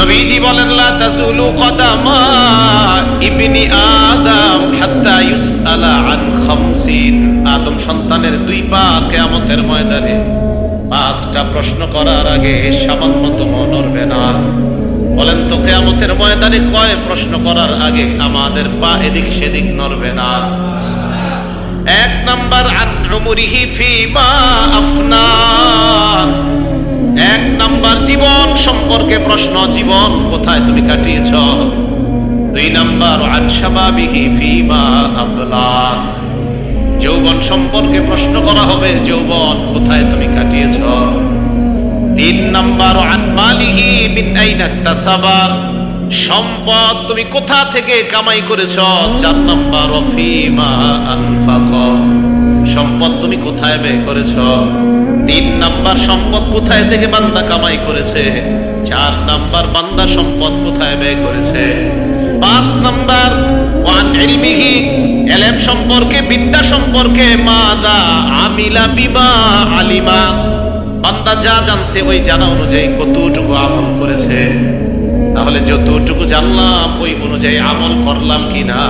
নবীজি বলেন লা তাজুলু কদামা ইবনি আদম হাত্তা ইউসআলা আন খামসিন। আদম সন্তানের দুই পা কিয়ামতের ময়দানে পাঁচটা প্রশ্ন করার আগে সামান্যতম নড়বে না। বলেন তো কিয়ামতের ময়দানে কয় প্রশ্ন করার আগে আমাদের পা এদিক সেদিক নড়বে না? এক নাম্বার আন উমরিহি ফিমা আফনা, এক নাম্বার জীবন সম্পর্কে প্রশ্ন, জীবন কোথায় তুমি কাটিয়েছ। দুই নাম্বার আন শাবাবিহি ফিমা আবলা, যৌবন সম্পর্কে প্রশ্ন করা হবে, যৌবন কোথায় তুমি কাটিয়েছ। তিন নাম্বার আন মালিহি মিন আইনা ইকতাসাবা, সম্পদ তুমি কোথা থেকে কামাই করেছ। চার নাম্বার ফিমা আনফাকা, সম্পদ তুমি কোথায় ব্যয় করেছ। তিন নাম্বার সম্পদ কোথায় থেকে বান্দা কামাই করেছে। চার নাম্বার বান্দা সম্পদ কোথায় ব্যয় করেছে। পাঁচ নাম্বার ওয়ান ইলমিহি, ইলম সম্পর্কে, বিদ্যা সম্পর্কে, মাদা আমিলা বিমা আলিমা, বান্দা যা জানছে ওই জানা অনুযায়ী কতটুকু আমল করেছে। তাহলে যতটুকু জানলাম ওই অনুযায়ী আমল করলাম কিনা,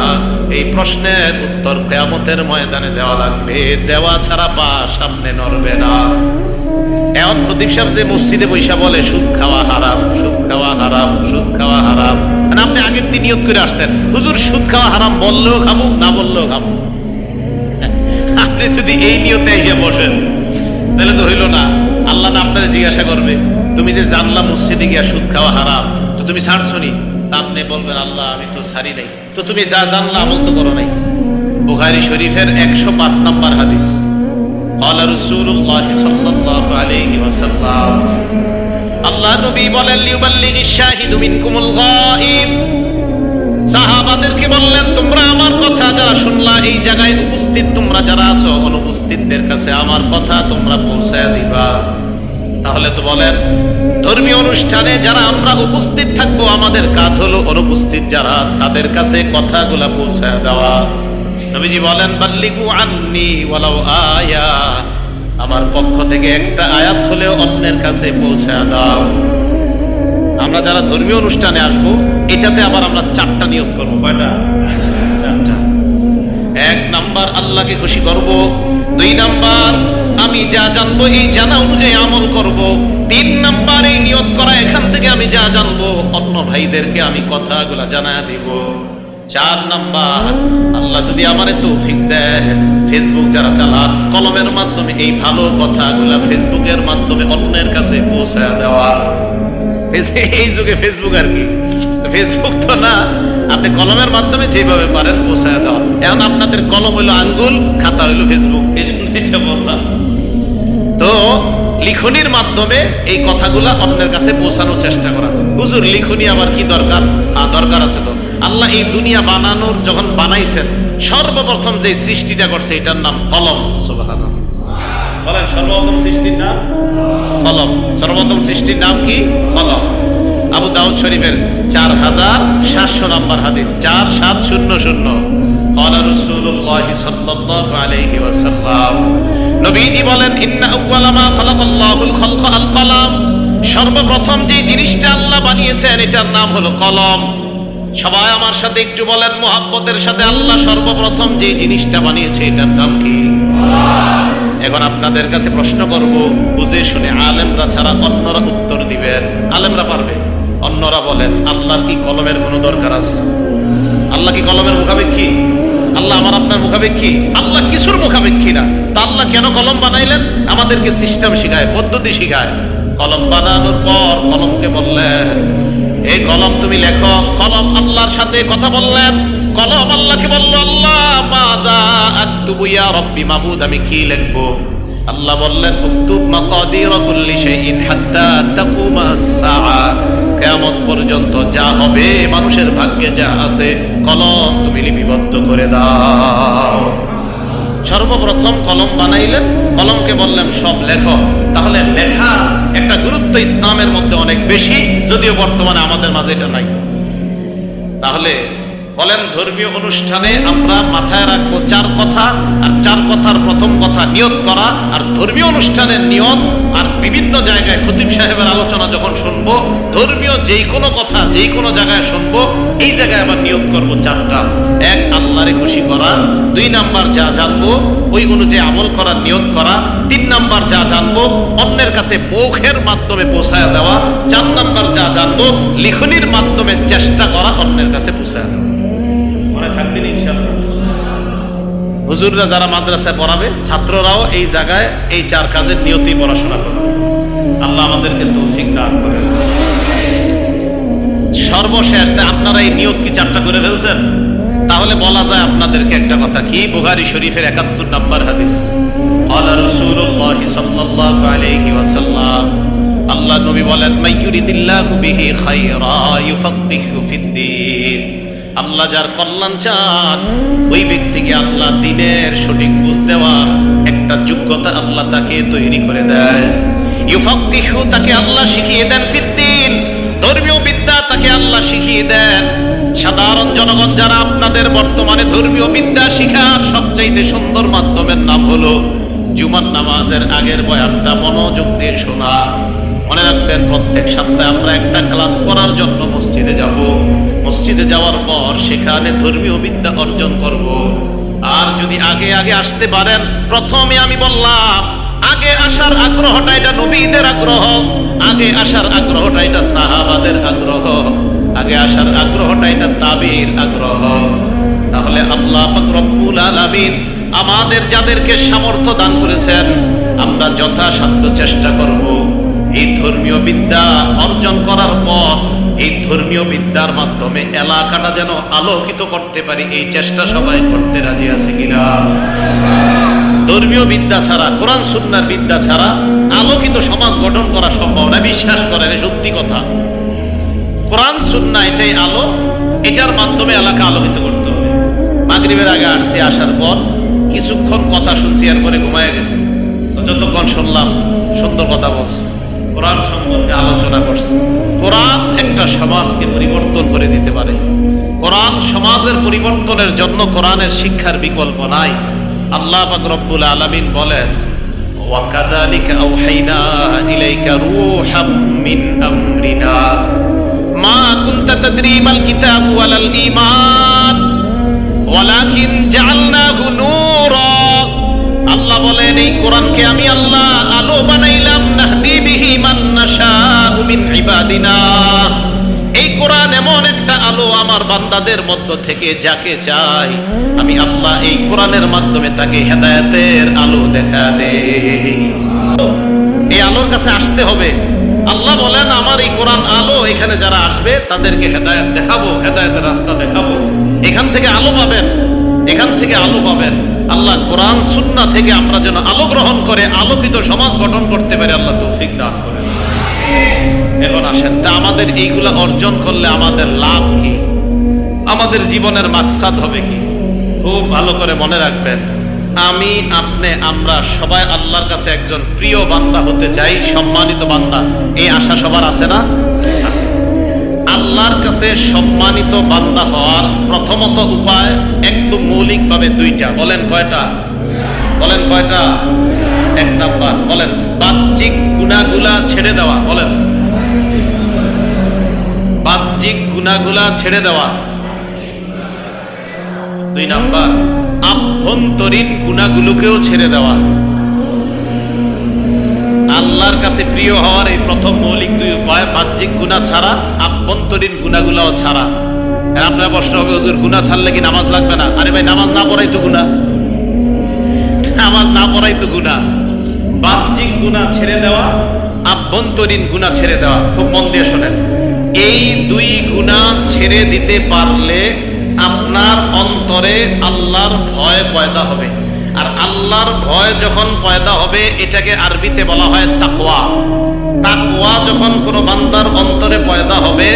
এই প্রশ্নের উত্তর কিয়ামতের ময়দানে দেওয়া লাগবে। দেওয়া ছাড়া পা সামনে নড়বে না। এখন খতিব সাহেব যে মসজিদে বৈশা বলে সুদ খাওয়া হারাম, সুদ খাওয়া হারাম, সুদ খাওয়া হারাম, মানে আপনি আগের দিন নিয়ত করে আসছেন হুজুর সুদ খাওয়া হারাম, বললেও খাবো না বললেও খাবো। আপনি যদি এই নিয়তে এসে বসেন তাহলে তো হইল না। আল্লাহ না আপনাদের জিজ্ঞাসা করবে তুমি যে জানলা মসজিদে গিয়া সুদ খাওয়া হারাম, তো তুমি ছাড়ছো নি? তা আপনি বলবেন আল্লাহ আমি তো ছাড়ি নাই। তো তুমি যা জানলা আমল তো করো নাই। বুখারী শরীফের 105 নম্বর হাদিস, ক্বালা রাসূলুল্লাহ সাল্লাল্লাহু আলাইহি ওয়াসাল্লাম, আল্লাহ নবী বলেন লিউবাল্লিগিশ শাহিদু মিনকুমুল গায়ব, সাহাবাদেরকে বললেন তোমরা আমার কথা যারা শুনলা, এই জায়গায় উপস্থিত তোমরা যারা আছো, অনুপস্থিতদের কাছে আমার কথা তোমরা পৌঁছায় দিবা। তাহলে তো বলেন ধর্মীয় অনুষ্ঠানে যারা আমরা উপস্থিত থাকবো, আমাদের কাজ হলো অনুপস্থিত যারা তাদের কাছে কথাগুলা পৌঁছায় দেওয়া। নবীজি বলেন বাল্লিগু আন্নি ওয়ালাউ আয়া, আমার পক্ষ থেকে একটা আয়াত হলেও অন্যের কাছে পৌঁছায় দাও। আমরা যারা ধর্মীয় অনুষ্ঠানে আসবো এটাতে আবার আমরা চারটা নিয়ত করবো। কয়টা? চারটা। এক নাম্বার আল্লাহকে খুশি করব। দুই নাম্বার আমি যা জানবো এই জানা অনুযায়ী আমল করব। তিন নাম্বার এই নিয়ত করা এখান থেকে আমি যা জানবো অন্য ভাইদেরকে আমি কথাগুলা জানায় দিব। চার নাম্বার আল্লাহ যদি আমারে তৌফিক দেয়, ফেসবুক যারা চালান কলমের মাধ্যমে এই ভালো কথাগুলা ফেসবুকের মাধ্যমে অন্যের কাছে পৌঁছায় দেওয়া। এই যুগে ফেসবুক আর কি, ফেসবুক তো না, আপনি কলমের মাধ্যমে যেভাবে পারেন পৌঁছায় দেওয়া। এখন আপনাদের কলম হইলো আঙ্গুল, খাতা হইলো ফেসবুক, এই জন্য এটা বললাম। তো লিখনির মাধ্যমে এই কথাগুলা অন্যের কাছে পৌঁছানোর চেষ্টা করা। হুজুর লিখনি আমার কি দরকার? দরকার আছে তো। আল্লাহ এই দুনিয়া বানানোর যখন বানাইছেন সর্বপ্রথম যে সৃষ্টিটা করছে এটার নাম কলম। সুবহানাল্লাহ বলেন, সর্বপ্রথম সৃষ্টির নাম কলম। সর্বপ্রথম সৃষ্টির নাম কি? কলম। আবু দাউদ শরীফের 4700 নম্বর হাদিস, 4700। ক্বালা রাসূলুল্লাহ সাল্লাল্লাহু আলাইহি ওয়াসাল্লাম, নবীজি বলেন ইন্না আউওয়ালা মা খালাকাল্লাহুল খালকা আল কলম, সর্বপ্রথম যে জিনিসটা আল্লাহ বানিয়েছেন এটার নাম হলো কলম। সবাই আমার সাথে একটু বলেন মুহাব্বতের সাথে, আল্লাহ সর্বপ্রথম যে জিনিসটা বানিয়েছে এটার নাম কি? এখন আপনাদের কাছে প্রশ্ন করব, বুঝে শুনে, আলেমরা ছাড়া অন্যরা উত্তর দিবেন। আলেমরা পারবে, অন্যরা বলেন আল্লাহর কি কলমের কোনো দরকার আছে? আল্লাহ কি কলমের মুখাপেক্ষী? আল্লাহ আমার আপনার মুখাপেক্ষী? আল্লাহ কিছুর মুখাপেক্ষী না। তা আল্লাহ কেন কলম বানাইলেন? আমাদেরকে সিস্টেম শিখায়, পদ্ধতি শিখায়। কলম বানানোর পর কলমকে বললেন এই কলম তুমি লেখো। কলম আল্লাহর সাথে কথা বললেন। কলম আল্লাহকে বলল আল্লাহ মাযা আকতুবু ইয়া রাব্বি, মাবুদ আমি কি লিখবো? আল্লাহ বললেন উকতুব মাকাদির কুল্লি শাইইন হাত্তা তাকুমাস সাআ, কিয়ামত পর্যন্ত যা হবে মানুষের ভাগ্যে যা আছে কলম তুমি লিপিবদ্ধ করে দাও। সর্বপ্রথম কলম বানাইলেন, কলমকে বললেন সব লেখো। তাহলে লেখা একটা গুরুত্ব ইসলামের মধ্যে অনেক বেশি, যদিও বর্তমানে আমাদের মাঝে এটা নাই। তাহলে বলেন ধর্মীয় অনুষ্ঠানে আমরা মাথায় রাখবো চার কথা, আর চার কথার প্রথম কথা নিয়ত করা। আর ধর্মীয় অনুষ্ঠানের নিয়ত আর বিভিন্ন জায়গায় খতিব সাহেবের আলোচনা যখন শুনবো, ধর্মীয় যেই কোনো কথা যেই কোনো জায়গায় শুনবো, এই জায়গায় আবার নিয়ত করবো চারটা। এক, আল্লাহরে খুশি করা। 2 নাম্বার যা জানবো ওই অনুযায়ী আমল করার নিয়ত করা। 3 নাম্বার যা জানবো অন্যের কাছে মুখের মাধ্যমে পৌঁছায় দেওয়া। 4 নাম্বার যা জানবো লিখনির মাধ্যমে চেষ্টা করা অন্যের কাছে পৌঁছায় দেওয়া। মনে থাকবেন ইনশাআল্লাহ। হুজুররা যারা মাদ্রাসায় পড়াবে, ছাত্ররাও এই জায়গায় এই 4 কাজের নিয়তেই পড়াশোনা করবে। আল্লাহ আমাদেরকে তৌফিক দান করেন। সর্বশেষ আপনারা এই নিয়ত কি 4টা করে ফেলছেন? তাহলে বলা যায় আপনাদেরকে একটা কথা, কি বুখারী শরীফের 71 নম্বর হাদিস, ক্বালা রাসূলুল্লাহ সাল্লাল্লাহু আলাইহি ওয়াসাল্লাম, আল্লাহ নবী বলেন, মাইয়ুরিদিল্লাহু বিহি খায়রা ইউফাক্কিহু ফিদ্দীন। আল্লাহ যার কল্যাণ চান ওই ব্যক্তিকে আল্লাহ দ্বীনের সঠিক বুঝ দেওয়ার একটা যোগ্যতা আল্লাহ তাকে তৈরি করে দেয়। ইউফাক্কিহু, তাকে আল্লাহ শিখিয়ে দেন ফিদ্দীন, ধর্মীয় বিদ্যা তাকে আল্লাহ শিখিয়ে দেন। সাধারণ জনগণ যারা, আপনাদের বর্তমানে ধর্মীয় বিদ্যা শিখার সবচাইতে সুন্দর মাধ্যমের নাম হলো জুমার নামাজের আগের বয়ানটা মনোযোগ দিয়ে শোনা। মনে রাখবেন, প্রত্যেক সপ্তাহে আমরা একটা ক্লাস করার জন্য মসজিদে যাব। মসজিদে যাওয়ার পর সেখানে ধর্মীয় বিদ্যা অর্জন করব। আর যদি আগে আগে আসতে পারেন, প্রথমে আমি বললাম আগে আসার আগ্রহটা এটা নবীদের আগ্রহ, আগে আসার আগ্রহটা এটা সাহাবাদের আগ্রহ, আগে আসার আগ্রহটা এটা তাবির আগ্রহ। তাহলে আল্লাহ পাক রব্বুল আলামিন আমাদের যাদেরকে সামর্থ্য দান করেছেন, আমরা যথাসাধ্য চেষ্টা করব এই ধর্মীয় বিদ্যা অর্জন করার পর এই ধর্মীয় বিদ্যার মাধ্যমে এলাকাটা যেন আলোকিত করতে পারি, এই চেষ্টা সবাই করতে রাজি আছে কিনা? ধর্মীয় বিদ্যা ছাড়া, কোরআন সুন্নাহর বিদ্যা ছাড়া আলোকিত সমাজ গঠন করা সম্ভব না। বিশ্বাস করেন, সত্যি কথা। কোরআন সুন্নাহ এটাই আলো, এটার মাধ্যমে এলাকা আলোকিত করতে হবে। মাগরিবের আগে আসছি, আসার পর কিছুক্ষণ কথা শুনছি, এরপরে ঘুমায় গেছি। যতক্ষণ শুনলাম সুন্দর কথা বলছি, কোরআন সম্পর্কে আলোচনা করছি। কোরআন একটা সমাজকে পরিবর্তন করে দিতে পারে। কোরআন সমাজের পরিবর্তনের জন্য কোরআনের শিক্ষার বিকল্প নাই। আল্লাহ পাক রব্বুল আলামিন বলেন, ওয়াকাযালিকা আওহাইনা ইলাইকা রূহাম মিন আমরিনা মা কুনতা তাদরি মাল কিতাবু ওয়ালাল ঈমান ওয়ালাকিন জাআলনাহু নূরা। আল্লাহ বলেন, এই কোরআনকে আমি আল্লাহ আলো বানাইলাম, নাহদি বিহি মান নাশাউ মিন ইবাদিনা। এই কোরআন এমন একটা আলো, আমার বান্দাদের মধ্য থেকে যাকে চাই আমি আল্লাহ এই কোরআনের মাধ্যমে তাকে হেদায়েতের আলো দেখা দেই। এই আলোর কাছে আসতে হবে। আল্লাহ বলেন, আমার এই কোরআন আলো, এখানে যারা আসবে তাদেরকে হেদায়েত দেখাবো, হেদায়েতের রাস্তা দেখাবো। এখান থেকে আলো পাবেন, এখান থেকে আলো পাবেন। আল্লাহ কোরআন সুন্নাহ থেকে আমরা যেন আলো গ্রহণ করে আলোকিত সমাজ গঠন করতে পারি, আল্লাহ তৌফিক দান করেন। এখন আসেন, তা আমাদের এইগুলা অর্জন করলে আমাদের লাভ কি, আমাদের জীবনের মাকসাদ হবে কি? খুব ভালো করে মনে রাখবেন, আমি, আপনি, আমরা সবাই আল্লাহর কাছে একজন প্রিয় বান্দা হতে চাই, সম্মানিত বান্দা। এই আশা সবার আছে না? আছে। আল্লাহর কাছে সম্মানিত বান্দা হওয়ার প্রথমত উপায় একদম মৌলিকভাবে 2টা। বলেন কয়টা? বলেন কয়টা? 1 নাম্বার, বলেন বাহ্যিক গুনাহগুলা ছেড়ে দেওয়া। বলেন বাহ্যিক গুনাহগুলা ছেড়ে দেওয়া। 2 নাম্বার, আভ্যন্তরীণ গুনাহগুলোকেও ছেড়ে দেওয়া। আল্লাহর কাছে প্রিয় হওয়ার এই প্রথম মৌলিক 2 উপায়, বাহ্যিক গুনাহ ছাড়া, আভ্যন্তরীণ গুনাহগুলোও ছাড়া। আপনার প্রশ্ন হবে, হুজুর গুনাহ ছাড়লে কি নামাজ লাগবে না? আরে ভাই, নামাজ না পড়াই তো গুনাহ, নামাজ না পড়াই তো গুনাহ। বাহ্যিক গুনাহ ছেড়ে দেওয়া, আভ্যন্তরীণ গুনাহ ছেড়ে দেওয়া। খুব মন দিয়ে শোনেন, এই 2 গুনাহ ছেড়ে দিতে পারলে আপনার অন্তরে আল্লাহর ভয় পয়দা হবে। আর আল্লাহর ভয় যখন পয়দা হবে, এটাকে আরবিতে বলা হয় তাকওয়া। তাকওয়া যখন কোনো বান্দার অন্তরে পয়দা হবে,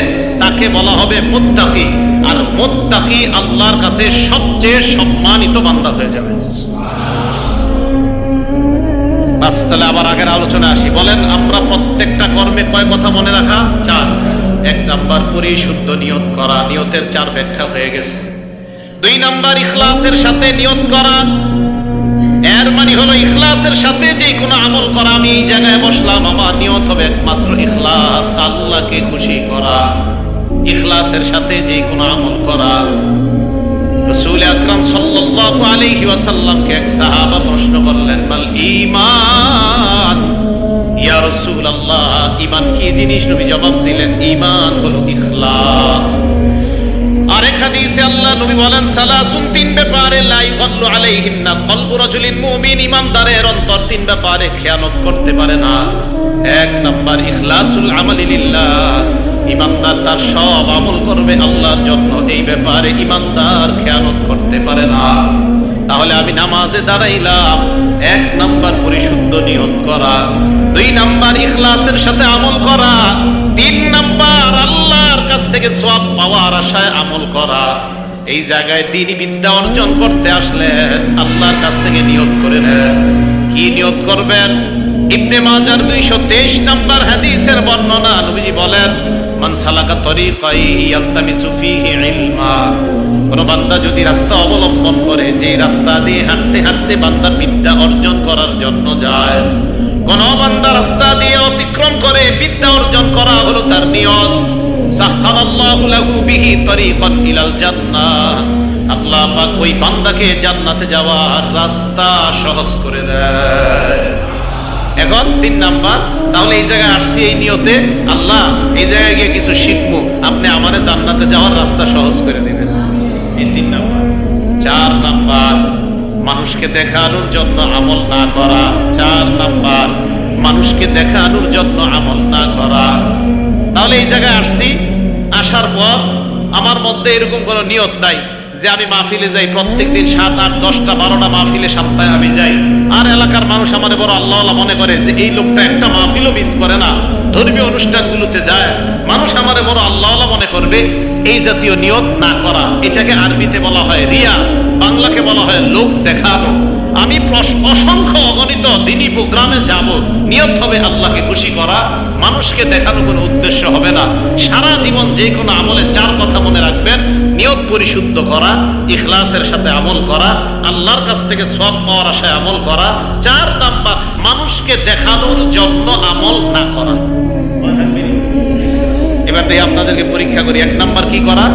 তাকে বলা হবে মুত্তাকি। আর মুত্তাকি আল্লাহর কাছে সবচেয়ে সম্মানিত বান্দা হয়ে যাবে। তাহলে আবার আগের আলোচনা আসি। বলেন, আমরা প্রত্যেকটা কর্মে কয় কথা মনে রাখা? 4। এক নাম্বার পরিশুদ্ধ নিয়ত করা, নিয়তের 4 ব্যাখ্যা হয়ে গেছে। 2 নাম্বার ইখলাসের সাথে নিয়ত করা, এর মানে হলো ইখলাসের সাথে যে কোনো আমল করা। আমি এই জায়গায় বসলাম, আমার নিয়ত হবে একমাত্র ইখলাস, আল্লাহকে খুশি করা। ইখলাসের সাথে যে কোনো আমল করা। রাসূল আকরাম সাল্লাল্লাহু আলাইহি ওয়াসাল্লামকে এক সাহাবা প্রশ্ন করলেন, মাল ঈমান ইয়া রাসূলুল্লাহ, ঈমান কি জিনিস? নবী জবাব দিলেন, ঈমান হলো ইখলাস। আরেক হাদিসে আল্লাহ নবী বলেন, সালাসুন, 3 ব্যাপারে লা ইউগাল্লু আলাইহিন্না কলবু রাজুলিন মুমিন, ঈমানদারের অন্তর 3 ব্যাপারে খেয়ানত করতে পারে না। 1 নাম্বার ইখলাসুল আমালি লিল্লাহ, ঈমানদার তার সব আমল করবে আল্লাহর জন্য, এই ব্যাপারে ঈমানদার খেয়ানত করতে পারে না। তাহলে আমি নামাজে দাঁড়াইলাম, 1 নাম্বার পরিশুদ্ধ নিয়ত করা, 2 নাম্বার ইখলাসের সাথে আমল করা, 3 নাম্বার আল্লাহর কাছ থেকে সওয়াব পাওয়ার আশায় আমল করা। এই জায়গায় দ্বীনি বিদ্যা অর্জন করতে আসলেন, আল্লাহর কাছ থেকে নিয়ত করে নেন। কি নিয়ত করবেন? ইবনে মাজার 223 নাম্বার হাদিসের বর্ণনা, নবীজি বলেন, মান সালাকা তরিকাই ইয়ালতামিসু ফীহি ইলমা, কোন বান্দা যদি রাস্তা অবলম্বন করে, যে রাস্তা দিয়ে হাঁটতে হাঁটতে বান্দা বিদ্যা অর্জন করার জন্য যায়, কোন বান্দা রাস্তা দিয়ে অতিক্রম করে বিদ্যা অর্জন করা হলো তার নিয়ত, সাখারাল্লাহু লাহু বিহি তরিকান ইলাল জান্নাহ, আল্লাহ পাক ওই বান্দাকে জান্নাতে যাওয়ার রাস্তা সহজ করে দেয়। এখন 3 নাম্বার, তাহলে এই জায়গায় আসছি এই নিয়তে, আল্লাহ এই জায়গায় গিয়ে কিছু শিখবো, আপনি আমারে জান্নাতে যাওয়ার রাস্তা সহজ করে দিবেন। এই 3 নাম্বার। 4 নাম্বার, মানুষকে দেখানোর জন্য আমল না করা। 4 নাম্বার, মানুষকে দেখানোর জন্য আমল না করা। তাহলে এই জায়গায় আসছি, আসার পর আমার মধ্যে এরকম কোনো নিয়ত নাই যে আমি মাহফিলে যাই, প্রত্যেকদিন 7, 8, 10টা 12টা মাহফিলে সপ্তাহে আমি যাই, আর এলাকার মানুষ আমার বড় আল্লাহওয়ালা মনে করে যে এই লোকটা একটা মাহফিলও মিস করে না, ধর্মীয় অনুষ্ঠানগুলোতে যায়, মানুষ আমার বড় আল্লাহওয়ালা মনে করবে। এই জাতীয় নিয়ত না করা, এটাকে আরবিতে বলা হয় রিয়া, বাংলাকে বলা হয় লোক দেখানো। আমি অসংখ্য অগণিত দিনী প্রোগ্রামে যাব, নিয়ত হবে আল্লাহকে খুশি করা, মানুষকে দেখানো কোনো উদ্দেশ্য হবে না। সারা জীবন যে কোনো আমলে 4 কথা মনে রাখবেন: নিয়ত পরিশুদ্ধ করা, ইখলাসের সাথে আমল করা, আল্লাহর কাছ থেকে সওয়াব পাওয়ার আশায় আমল করা। 4 নাম্বার, মানুষকে দেখানোর জন্য আমল না করা। এবার তাই আপনাদেরকে পরীক্ষা করি। 1 নাম্বার কি করা?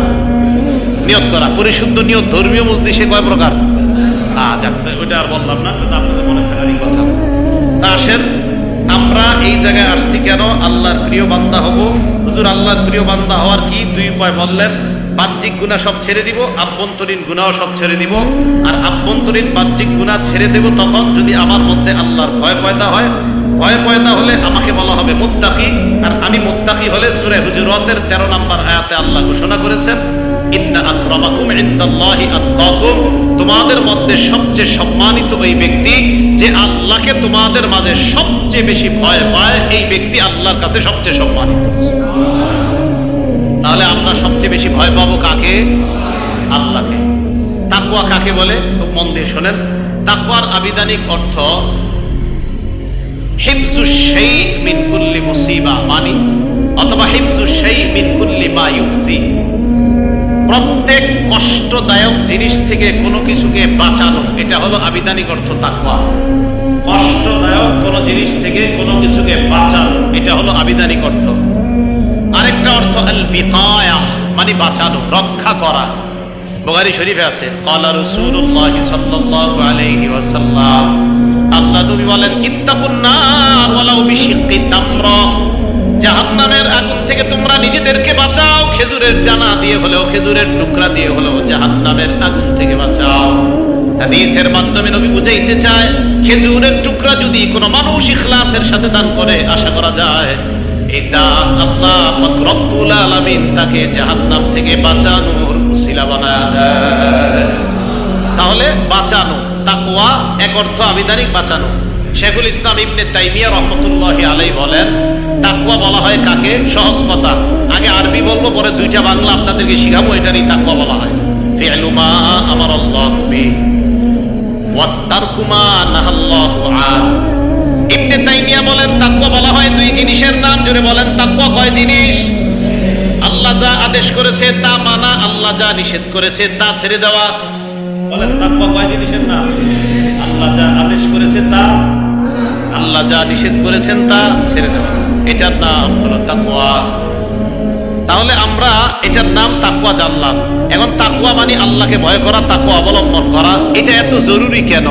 নিয়ত করা। পরিশুদ্ধ নিয়ত ধর্মীয় মজলিসে কয় প্রকার? ওইটা আর বললাম না, আপনাদের মনে থাকারই কথা। তা আসেন, আমরা এই জায়গায় আসছি কেন? আল্লাহর প্রিয় বান্দা হব। হুজুর আল্লাহর প্রিয় বান্দা হওয়ার কি 2 উপায় বললেন। বাহ্যিক গুনাহ সব ছেড়ে দিব, আভ্যন্তরীণ গুনাহও সব ছেড়ে দিব। আর আভ্যন্তরীণ বাহ্যিক গুনাহ ছেড়ে দেব তখন যদি আমার মধ্যে আল্লাহর ভয় পয়দা হয়। ভয় পয়দা হলে আমাকে বলা হবে মুত্তাকি। আর আমি মুত্তাকি হলে সূরা হুজুরাতের 13 নম্বর আয়াতে আল্লাহ ঘোষণা করেছেন, ইন্না আকরামাকুম ইনদাল্লাহি আতকাকুম, তোমাদের মধ্যে সবচেয়ে সম্মানিত ওই ব্যক্তি যে আল্লাহকে তোমাদের মাঝে সবচেয়ে বেশি ভয় পায়, এই ব্যক্তি আল্লাহর কাছে সবচেয়ে সম্মানিত। তাহলে আমরা সবচেয়ে বেশি ভয় পাবো কাকে? আল্লাহকে। তাকওয়া কাকে বলে? খুব মন দিয়ে শোনেন। তাকওয়ার আবিধানিক অর্থ হিফজুশ শাই মিন কুল্লি মুসিবা, মানে অথবা হিফজুশ শাই মিন কুল্লি মা ইউজি, প্রত্যেক কষ্টদায়ক জিনিস থেকে কোনো কিছুকে বাঁচানো, এটা হলো আবিধানিক অর্থ তাকওয়া। কষ্টদায়ক কোনো জিনিস থেকে কোনো কিছুকে বাঁচানো, এটা হলো আবিধানিক অর্থ। আরেকটা অর্থ আল বিকায়াহ, মানে বাঁচানো, রক্ষা করা। বুখারী শরীফে আছে, ক্বালা রাসূলুল্লাহ সাল্লাল্লাহু আলাইহি ওয়াসাল্লাম, আল্লাহ নবী বলেন, ইত্তাকুন নার ওয়ালাউ বিশিক্কি তামরা, জাহান্নামের আগুন থেকে তোমরা নিজেদেরকে বাঁচাও, খেজুরের জানা দিয়ে হলেও, খেজুরের টুকরা দিয়ে হলেও জাহান্নামের আগুন থেকে বাঁচাও। হাদিসের মাধ্যমে নবী বুঝাইতে চায়, খেজুরের টুকরা যদি কোনো মানুষ ইখলাসের সাথে দান করে, আশা করা যায় এই দান আল্লাহ পাক রব্বুল আলামিন তাকে জাহান্নাম থেকে বাঁচানোর উসিলা বানায় দেয়। তাহলে বাঁচানো, তাকওয়া এক অর্থ আবিধানিক বাঁচানো। শেখুল ইসলাম ইবনে তাইমিয়া রাহমাতুল্লাহি আলাইহি বলেন, তাকওয়া বলা হয় কাকে? সহজ কথা, আগে আরবি বলবো, পরে 2টা বাংলা আপনাদেরকে শিখাবো, এটারই তাকওয়া বলা হয়। ফি'লু মা আমারাল্লাহু বিহি ওয়া তারকু মা নাহাল্লাহু আন। ইবনে তাইমিয়া বলেন, তাকওয়া বলা হয় 2 জিনিসের নাম। জোরে বলেন, তাকওয়া কয় জিনিস? যা আদেশ করেছে তা মানা, আল্লাহ যা নিষেধ করেছে তা ছেড়ে দেওয়া। বলেন তাকওয়া কয় জিনিসের নাম? আল্লাহ যা আদেশ করেছে তা, আল্লাহ যা নিষেধ করেছেন তা ছেড়ে দেওয়া, এটার নাম হলো তাকওয়া। তাহলে আমরা এটার নাম তাকওয়া জানলাম। এখন তাকওয়া মানে আল্লাহকে ভয় করা, তাকওয়া অবলম্বন করা। এটা এত জরুরি কেন?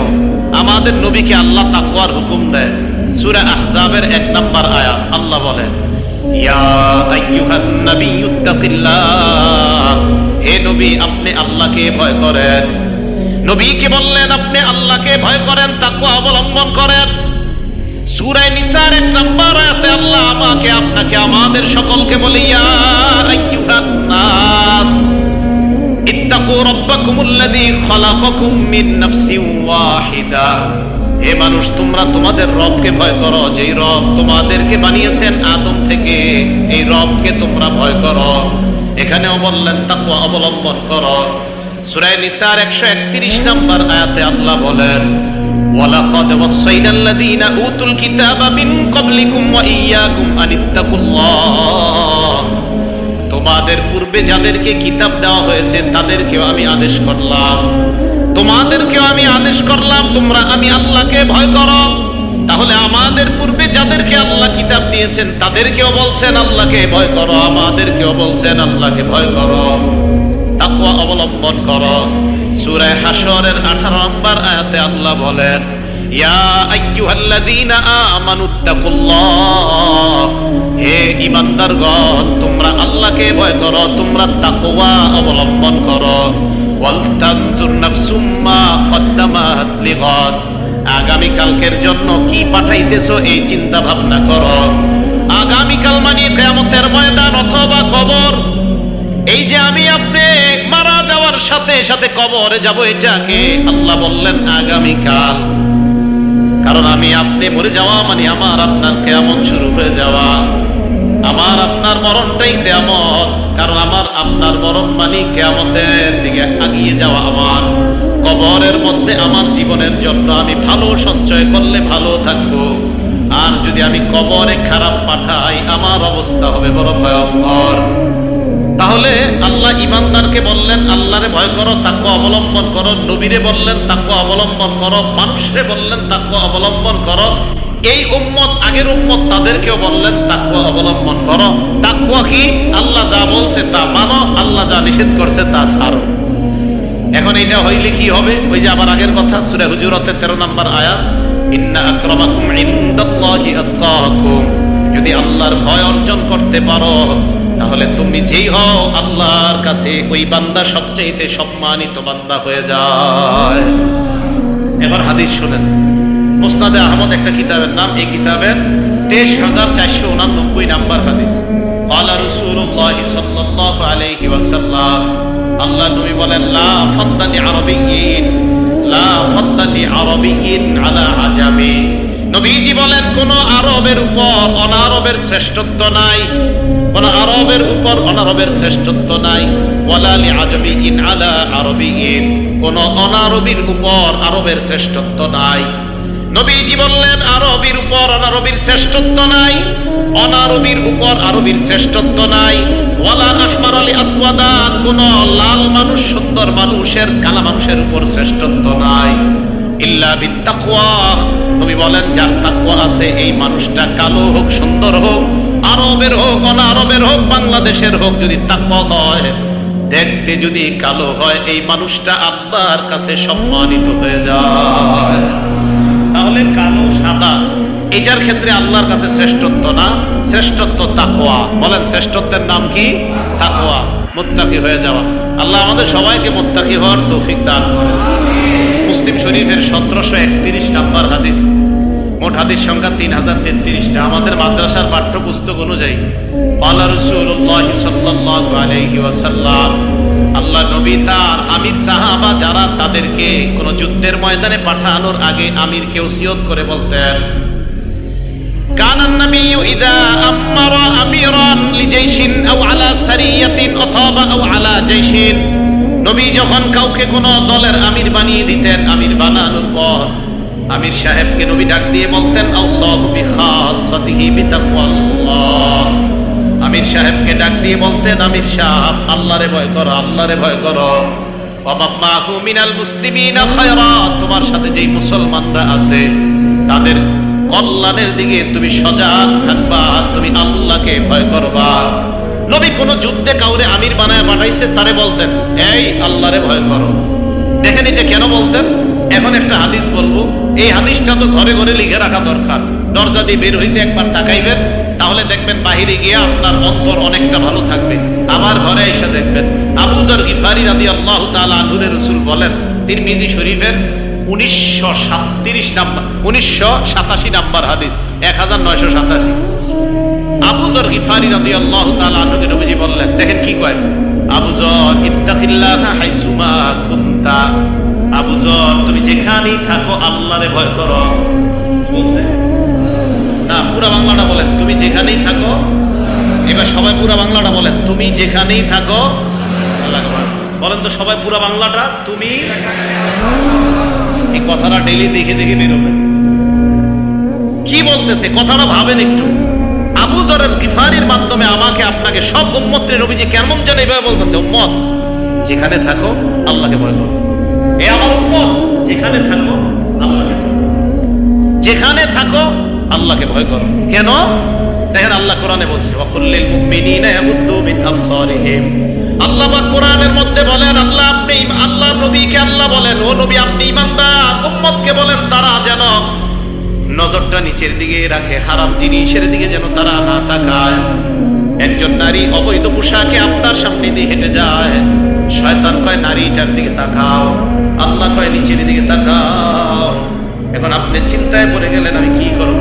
আমাদের নবীকে আল্লাহ তাকওয়ার হুকুম দেয়। সূরা আহজাবের 1 নম্বর আয়াত আল্লাহ বলেন, ইয়া আইয়ুহান নাবিয়্যুত্তাকিল্লাহ, হে নবী আপনি আল্লাহকে ভয় করেন। নবীকে বললেন আপনি আল্লাহকে ভয় করেন, তাকওয়া অবলম্বন করেন। সূরা নিসার 1 নম্বর আয়াতে আল্লাহ আমাকে আপনাকে আমাদের সকলকে বলে, ইয়া আইয়ুহান নাস ইত্তাকু রাব্বাকুমুল্লাযী খালাকাকুম মিন নাফসিন ওয়াহিদা, হে মানুষ তোমরা তোমাদের রবকে ভয় করো, যেই রব তোমাদেরকে বানিয়েছেন আদম থেকে, এই রবকে তোমরা ভয় করো। এখানেও বললেন তাকওয়া অবলম্বন করো। সূরা নিসার 131 নম্বর আয়াতে আল্লাহ বলেন, ওয়ালাকাদ ওয়াসাইনাল্লাযীনা উতুল কিতাবা মিন ক্বাবলিকুম ওয়া ইয়্যাকুম আনিত্তাকুল্লাহ, তোমাদের পূর্বে যাদেরকে কিতাব দেওয়া হয়েছে তাদেরকেও আমি আদেশ করলাম, তোমাদেরকেও আমি আদেশ করলাম তোমরা আমি আল্লাহকে ভয় করো। তাহলে আমাদের পূর্বে যাদেরকে আল্লাহ কিতাব দিয়েছেন তাদেরকেও বলছেন আল্লাহকে ভয় করো, আমাদেরকেও বলছেন আল্লাহকে ভয় করো, তাকওয়া অবলম্বন করো। সূরা হাশরের 18 নম্বর আয়াতে আল্লাহ বলেন, ইয়া আইয়ুহাল্লাযীনা আমানুত্তাকুল্লাহ, হে ঈমানদারগণ তোমরা আল্লাহকে ভয় করো, তোমরা তাকওয়া অবলম্বন করো। ওয়াল তানজুর নাফসুম মা কদ্দামাত লিগাদ, আগামী কালকের জন্য কি পাঠাইতেছো এই চিন্তা ভাবনা করো। আগামী কাল মানে কিয়ামতের ময়দান অথবা কবর। এই যে আমি আপনি মারা যাওয়ার সাথে সাথে কবরে যাব, এটাকে আল্লাহ বললেন আগামী কাল। কারণ আমি আপনি মরে যাওয়া মানে আমার আপনার কিয়ামত শুরু হয়ে যাওয়া, আমার আপনার মরণটাই কিয়ামত। কারণ আমার আপনার মরণ মানে কিয়ামতের দিকে এগিয়ে যাওয়া। আমার কবরের মধ্যে আমার জীবনের জন্য আমি ভালো সঞ্চয় করলে ভালো থাকবো, আর যদি আমি কবরে খারাপ পাঠাই আমার অবস্থা হবে বড় ভয়ঙ্কর। তাহলে আল্লাহ ইমানদারকে বললেন আল্লাহরে ভয় করো, তাকওয়া অবলম্বন করো। নবীরে বললেন তাকওয়া অবলম্বন করো। মানুষরে বললেন তাকওয়া অবলম্বন করো। এই উম্মত আগের উম্মত তাদেরকেও বললেন তাকওয়া অবলম্বন করো। তাকওয়া কি? আল্লাহ যা বলছে তা মানো, আল্লাহ যা নিষেধ করছে তা ছাড়ো। এখন এটা হইলে কি হবে? ওই যে আবার আগের কথা, সূরা হুজুরাতের 13 নম্বর আয়াত, ইন্না আকরামাকুম ইনদাল্লাহি আতকাকুম, যদি আল্লাহর ভয় অর্জন করতে পারো তাহলে তুমি যেই হও আল্লাহর কাছে ওই বান্দা সবচেয়ে সম্মানিত বান্দা হয়ে যায়। এবার হাদিস শুনেন। মুসনাদে আহমদ একটা কিতাবের নাম, এই কিতাবের 23489 নাম্বার হাদিস। ক্বালা রাসূলুল্লাহ সাল্লাল্লাহু আলাইহি ওয়াসাল্লাম, আল্লাহ নবী বলেন, লা ফাদ্দালি আরাবিয়্যিন, লা ফাদ্দালি আরাবিয়্যিন আলা আজামি। নবীজি বলেন কোন আরবের উপর অনারবের শ্রেষ্ঠত্ব নাই, কোন আরবের উপর অনারবের শ্রেষ্ঠত্ব নাই। ওয়ালা লি আজামিয়্যিন আলা আরাবিয়্যিন, কোন অনারবির উপর আরবের শ্রেষ্ঠত্ব নাই। নবীজি বললেন আরবির উপর অনারবির শ্রেষ্ঠত্ব নাই, অনারবির উপর আরবির শ্রেষ্ঠত্ব নাই। ওয়ালা আহমার আলী আসওয়াদান, কোন লাল মানুষ সুন্দর মানুষের কালা মানুষের উপর শ্রেষ্ঠত্ব নাই। ইল্লা বিত্তাকওয়া, নবী বলেন যার তাকওয়া আছে এই মানুষটা কালো হোক সুন্দর হোক, আরবের হোক অনারবের হোক বাংলাদেশের হোক, যদি তাকওয়া হয়, দেখতে যদি কালো হয়, এই মানুষটা আল্লাহর কাছে সম্মানিত হয়ে যায়। তাহলে কালো সাদা এটার ক্ষেত্রে আল্লাহর কাছে শ্রেষ্ঠত্ব না, শ্রেষ্ঠত্ব তাকওয়া। বলেন শ্রেষ্ঠত্বের নাম কি? তাকওয়া, মুত্তাকি হয়ে যাওয়া। আল্লাহ আমাদের সবাইকে মুত্তাকি হওয়ার তৌফিক দান করেন। মুসলিম শরীফের 1731 নাম্বার হাদিস। মোট হাদিস সংখ্যা 3033টা। আমাদের মাদ্রাসার পাঠ্যপুস্তক অনুযায়ী ক্বালা রাসূলুল্লাহ সাল্লাল্লাহু আলাইহি ওয়াসাল্লাম, আল্লাহ নবী তার আমির সাহাবা যারা তাদেরকে কোন যুদ্ধের ময়দানে পাঠানোর আগে আমিরকে ওসিয়ত করে বলতেন, কানান নবিয়্যু ইযা আমারা আমিরান লিজাইশিন আও আলা সারিয়াতিন অথবা আও আলা জাইশিন, নবী যখন কাউকে কোন দলের আমির বানিয়ে দিতেন, আমির বানানোর পর আমির সাহেবকে নবী ডাক দিয়ে বলতেন, আওসাহু বিখাসাতিহি বিতাকওয়াল্লাহ, আমির সাহেবকে ডাক দিয়ে বলতেন, আমির সাহেব আল্লাহরে ভয় করো, আল্লাহরে ভয় করো। ওয়ামাম্মাহু মিনাল মুসলিমিনা খায়রা, তোমার সাথে যেই মুসলমানরা আছে তাদের কল্যাণের দিকে তুমি সজাগ থাকবা, তুমি আল্লাহকে ভয় করবা। নবী কোন যুদ্ধে কাউরে আমির বানায় পাঠাইছে, তারে বলতেন এই আল্লাহরে ভয় করো। দেখেন এটা কেন বলতেন। এখন একটা হাদিস বলবো, এই হাদিসটা তো ঘরে ঘরে লিখে রাখা দরকার। দরজা দিয়ে বের হইতে একবার তাকাইবেন, তাহলে দেখবেন বাহিরে গিয়ে আপনার অন্তর অনেকটা ভালো থাকবে। আবার ঘরে এসে দেখবেন আবু যর গিফারি রাদিয়াল্লাহু তাআলা আনহু রাসূল বলেন, তিরমিজি শরীফের 1987 নাম্বার হাদিস, 1987। আবু যর গিফারি রাদিয়াল্লাহু তাআলা আনহুকে নবীজি বললেন, দেখেন কি কয়, আবু যর ইত্তাকিল্লাহা হাইসুমা কুনতা, আবু যর তুমি যেখানেই থাকো আল্লাহরে ভয় করো। বলতে না, পুরা বাংলাটা বলেন, তুমি যেখানেই থাকো। এবার সবাই পুরা বাংলাটা বলেন, তুমি যেখানেই থাকো আল্লাহকে ভয় করো। বলেন তো সবাই পুরা বাংলাটা, তুমি। এই কথাটা ডেইলি দেখে দেখে বেরোবেন কি বলতেছে, কথাটা ভাবেন একটু। আবু যর গিফারির মাধ্যমে আমাকে আপনাকে সব উম্মতের নবীজি কেমন যেন এইভাবে বলতেছে, উম্মত যেখানে থাকো আল্লাহকে ভয় করো। এ আমার উম্মত যেখানে থাকো আল্লাহকে ভয় করো, যেখানে থাকো আল্লাহকে ভয় করো। কেন? দেখেন আল্লাহ কোরআনে বলছে, ওয়াকুল্লিল মুমিনিনা ইয়াগুদ্দু মিন আবসারিহিম। আল্লাহ পাক কোরআনের মধ্যে বলেন, আল্লাহ আপনি আল্লাহর নবীকে আল্লাহ বলেন, ও নবী আপনি ঈমানদার উম্মতকে বলেন তারা যেন নজরটা নিচের দিকে রাখে, হারাম জিনিসের দিকে যেন তারা না তাকায়। একজন নারী অবৈধ পোশাকে আপনার সামনে দিয়ে হেঁটে যায়, শয়তান কয় নারীটার দিকে তাকাও, আল্লাহ কয় নিচের দিকে তাকাও। এখন আপনি চিন্তায় পড়ে গেলেন, আমি কি করব?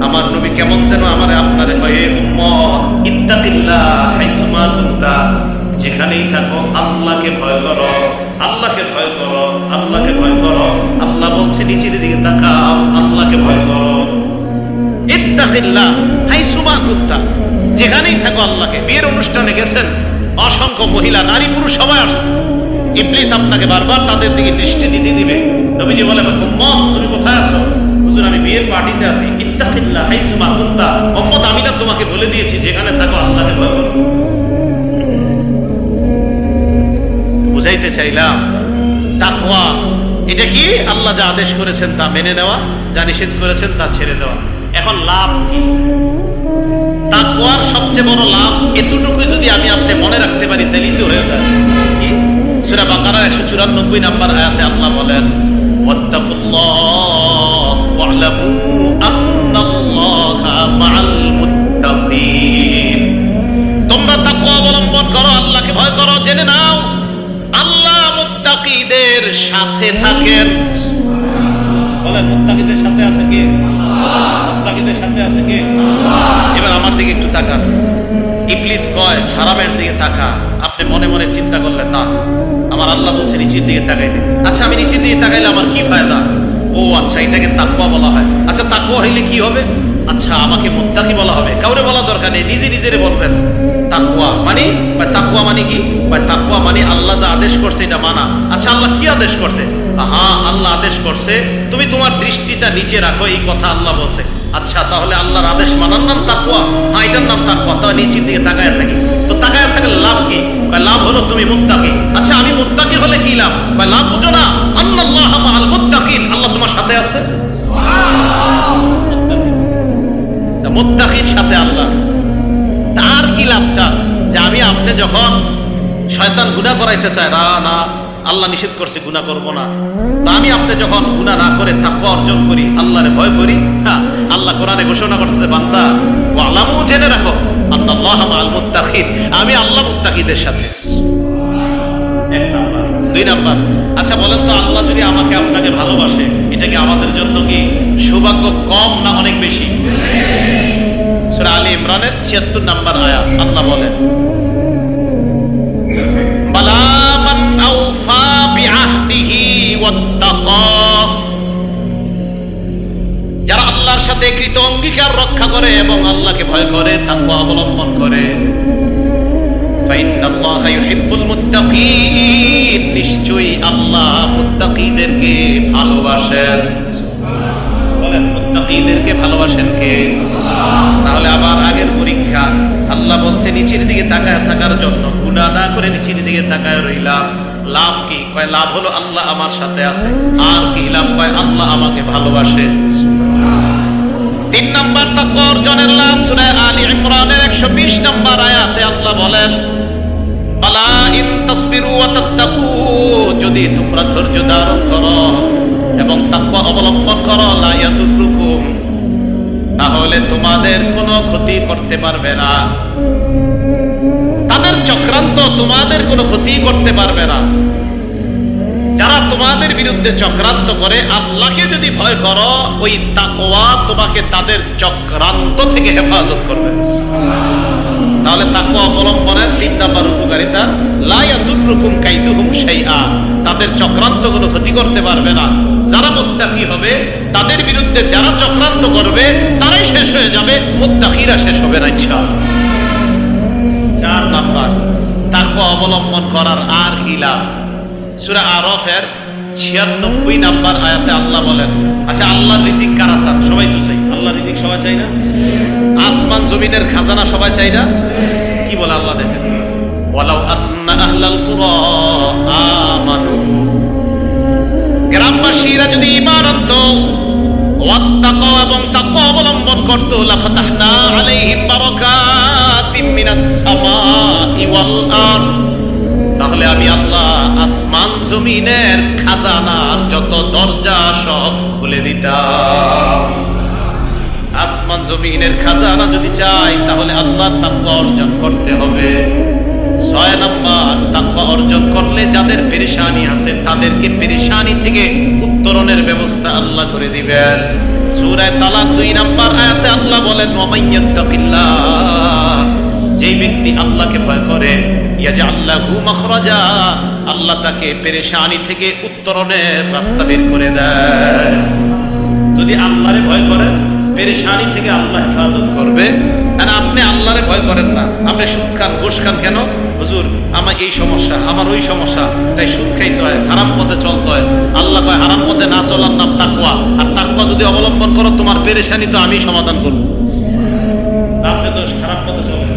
আমার নবী কেমন যেন আমারে আপনারে কয়, উম্মত ইত্তাকিল্লাহ হাইসুমা কুনতা, যেখানেই থাকো আল্লাহকে ভয় করো, আল্লাহকে ভয় করো, আল্লাহকে ভয় করো। আল্লাহ বলছে নিচের দিকে তাকাও, আল্লাহকে ভয় করো। ইত্তাকিল্লাহ হাইসুমা কুনতা, যেখানেই থাকো আল্লাহকে। বিয়ের অনুষ্ঠানে গেছেন, অসংখ্য মহিলা নারী পুরুষ সবাই আসছে, ইবলিস আপনাকে বারবার তাদের দিকে দৃষ্টি দিতে দিবে। নবীজি বলে, উম্মত তুমি কোথায় আছো? হুজুর আমি বিয়ের পার্টিতে আছি। ইত্তাকিল্লাহ হাইসুমা কুনতা, উম্মত আমি না তোমাকে বলে দিয়েছি যেখানে থাকো আল্লাহকে ভয় করো। বুঝাইতে চাইলাম তাকওয়া এটা কি? আল্লাহ যা আদেশ করেছেন তা মেনে নেওয়া, যা নিষেধ করেছেন তা ছেড়ে দেওয়া। এখন লাভ কি? তাকওয়ার সবচেয়ে বড় লাভ এতটুকু যদি আমি আপনি মনে রাখতে পারি তাহলেই তো হয়ে যায়। কি? সূরা বাকারা 194 নাম্বার আয়াতে আল্লাহ বলেন, ওয়াত্তাকুল্লাহ ওয়া'লামু আন্নাল্লাহা মা'আল মুত্তাকিন। তোমরা তাকওয়া অবলম্বন করো, আল্লাহকে ভয় করো, জেনে নাও আল্লাহ মুত্তাকিদের সাথে থাকেন। বলেন মুত্তাকিদের সাথে আছে কে? মুত্তাকিদের সাথে আছে কে? এবার আমার দিকে একটু তাকান। ইবলিস কয় হারামের দিকে তাকা। আপনি মনে মনে চিন্তা করলেন, না আমার আল্লাহ বলছে নিচের দিকে তাকাইতে। আচ্ছা আমি নিচের দিকে তাকাইলে আমার কি ফায়দা? ও আচ্ছা এটাকে তাকওয়া বলা হয়। আচ্ছা তাকওয়া হইলে কি হবে? আচ্ছা আমাকে মুত্তাকি বলা হবে। কাউরে বলা দরকার নেই, নিজে নিজেরে বলবেন তাকওয়া মানে। তাকওয়া মানে কি? তাকওয়া মানে আল্লাহ যা আদেশ করছে এটা মানা। আচ্ছা আল্লাহ কি আদেশ করছে? হ্যাঁ আল্লাহ আদেশ করছে তুমি তোমার দৃষ্টিটা নিচে রাখো, এই কথা আল্লাহ বলছে। আচ্ছা তাহলে আল্লাহর আদেশ মানার নাম তাকওয়া? হ্যাঁ এটার নাম তাকওয়া। তাহলে নিচের দিকে তাকায় থাকি। তো তাকায় থাকলে লাভ কি? লাভ হলো তুমি মুত্তাকি। আচ্ছা আমি মুত্তাকি হলে কি লাভ? লাভ বুঝো না, আল্লাহ মা'আল মুত্তাকিন, আল্লাহ তোমার সাথে আছে। মুত্তাকির সাথে আল্লাহ আছে। তার কি লাভ চান? যে আমি আপনি যখন শয়তান গুনাহ করাইতে চায়, না না আল্লাহ নিষেধ করছে গুনাহ করব না, তো আমি আপনি যখন গুনাহ না করে তাকওয়া অর্জন করি, আল্লাহরে ভয় করি, হ্যাঁ আল্লাহ কোরআনে ঘোষণা করতেছে, বান্দা ওয়া'লামু জেনে রাখো আন্নাল্লাহা মা'আল মুত্তাকিন, আমি আল্লাহ মুত্তাকিদের সাথে আছি। এক নাম্বার। দুই নাম্বার, আচ্ছা বলেন তো আল্লাহ যদি আমাকে আপনাকে ভালোবাসে, এটা কি আমাদের জন্য কি সৌভাগ্য কম না অনেক বেশি? সূরা আলী ইমরানের 76 নাম্বার আয়াত আল্লাহ বলেন, বালা মান আওফা বিআহদিহি ওয়াত্তাকা, যারা আল্লাহর সাথে কৃত অঙ্গীকার রক্ষা করে এবং আল্লাহকে ভয় করে, তাকওয়া অবলম্বন করে, ফাইন্নাল্লাহা ইউহিব্বুল মুত্তাকিন, নিশ্চয়ই আল্লাহ মুত্তাকিদেরকে ভালোবাসেন। বলেন মুত্তাকিদেরকে ভালোবাসেন কে? তাহলে আবার আগের পরীক্ষা, আল্লাহ বলছে নিচের দিকে তাকায় থাকার জন্য, গুনাহ না করে নিচের দিকে তাকায় রইলাম। লাভ কি? কয় লাভ হলো আল্লাহ আমার সাথে আছে। আর কি লাভ? কয় আল্লাহ আমাকে ভালোবাসে। 3 নাম্বার তাকওয়া অর্জনের লাভ, সূরা আলী ইমরানের 120 নম্বর আয়াতে আল্লাহ বলেন, বালা ইন তাসবিরু ওয়া তাত্তাকু, যদি তোমরা ধৈর্য ধারণ করো এবং তাকওয়া অবলম্বন করো, লা ইয়াদুরুকুম, তাহলে তোমাদের কোনো ক্ষতি করতে পারবে না। তাদের চক্রান্ত তোমাদের কোনো ক্ষতি করতে পারবে না। যারা তোমাদের বিরুদ্ধে চক্রান্ত করে, আল্লাহকে যদি ভয় করো, ওই তাকওয়া তোমাকে তাদের চক্রান্ত থেকে হেফাজত করবে। তাহলে তাকওয়া অবলম্বনের 3 নাম্বার উপকারিতা, লা ইয়াদুরুকুম কাইদুহুম শাইআ, তাদের চক্রান্ত কোনো ক্ষতি করতে পারবে না। যারা মুত্তাকি হবে, তাদের বিরুদ্ধে যারা চক্রান্ত করবে তারাই শেষ হয়ে যাবে, মুত্তাকিরা শেষ হবে না ইনশাআল্লাহ। 4 নাম্বার তাকওয়া অবলম্বন করার আর কি লাভ? সূরা আরাফের 96 নাম্বার আয়াতে আল্লাহ বলেন, আচ্ছা আল্লাহর রিজিক কারা চান? সবাই তো চাই। আল্লাহর রিজিক সবাই চাই না? আসমান জমিনের খাজানা সবাই চাই না? কি বলে আল্লাহ দেখেন, ওয়ালাউ আন্না আহলাল কুরা আমানু, গ্রামবাসীরা যদি ঈমান আনতো, ওয়াত্তাকাও এবং তাকওয়া অবলম্বন করত, লাফাতাহনা আলাইহিম বারাকাতিম মিনাস সামাই ওয়াল আরদ, তাহলে আমি আল্লাহ আসমান জমিনের খাজানার যত দরজা সব খুলে দিতাম। আসমান জমিনের খাজানা যদি চাই, তাহলে আল্লাহর তাকওয়া অর্জন করতে হবে। 6 নাম্বার তাকওয়া অর্জন করলে যাদের পেরেশানি আছে, তাদেরকে পেরেশানি থেকে উত্তরণের ব্যবস্থা আল্লাহ করে দিবেন। সূরা তালাক 2 নাম্বার আয়াতে আল্লাহ বলেন, ওয়া মাইয়াত্তাকিল্লাহ, যেই ব্যক্তি আল্লাহকে ভয় করে, ইয়াজআল লাহু মাখরাজা, আল্লাহ তাকে পেরেশানি থেকে উত্তরণের রাস্তা বের করে দেয়। যদি আল্লাহরে ভয় করেন, পেরেশানি থেকে আল্লাহ হেফাজত করবে। আর আপনি আল্লাহরে ভয় করেন না, আপনি সুদ খান, ঘুষ খান, কেন? হুজুর আমার এই সমস্যা, আমার ওই সমস্যা, তাই সুদ খাইতে হয়, হারাম পথে চলতে হয়। আল্লাহ কয় হারাম পথে না চলার নাম তাকওয়া, আর তাকওয়া যদি অবলম্বন করো, তোমার পেরেশানি তো আমি সমাধান করব। আপনি তো খারাপ পথে চলেন,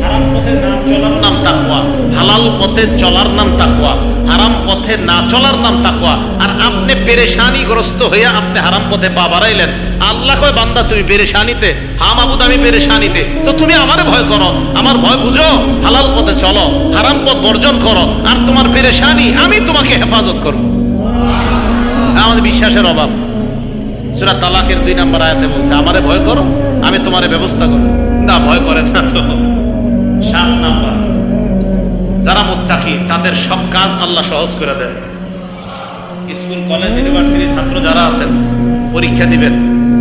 হারাম পথে না চলার নাম তাকওয়া, হালাল পথে চলার নাম তাকওয়া, হারাম পথে না চলার নাম তাকওয়া। আর আপনি পেরেশানিগ্রস্ত হয়ে আপনি হারাম পথে পা বাড়াইলেন। আল্লাহ কয় বান্দা তুমি পেরেশানিতে, হ্যাঁ মাবুদ আমি পেরেশানিতে, তো তুমি আমারে ভয় করো, আমার ভয় বুঝো, হালাল পথে চলো, হারাম পথ বর্জন করো, আর তোমার পেরেশানি আমি তোমাকে হেফাজত করব। আমাদের বিশ্বাসের অভাব। সূরা তালাকের 2 নাম্বার আয়াতে বলছে, আমারে ভয় করো, আমি তোমারে ব্যবস্থা করব। না, ভয় করে না তো। 7 নাম্বার, যারা মুত্তাকি তাদের সব কাজ আল্লাহ সহজ করে দেন। স্কুল কলেজ ইউনিভার্সিটির ছাত্র যারা আছেন, পরীক্ষা দিবেন,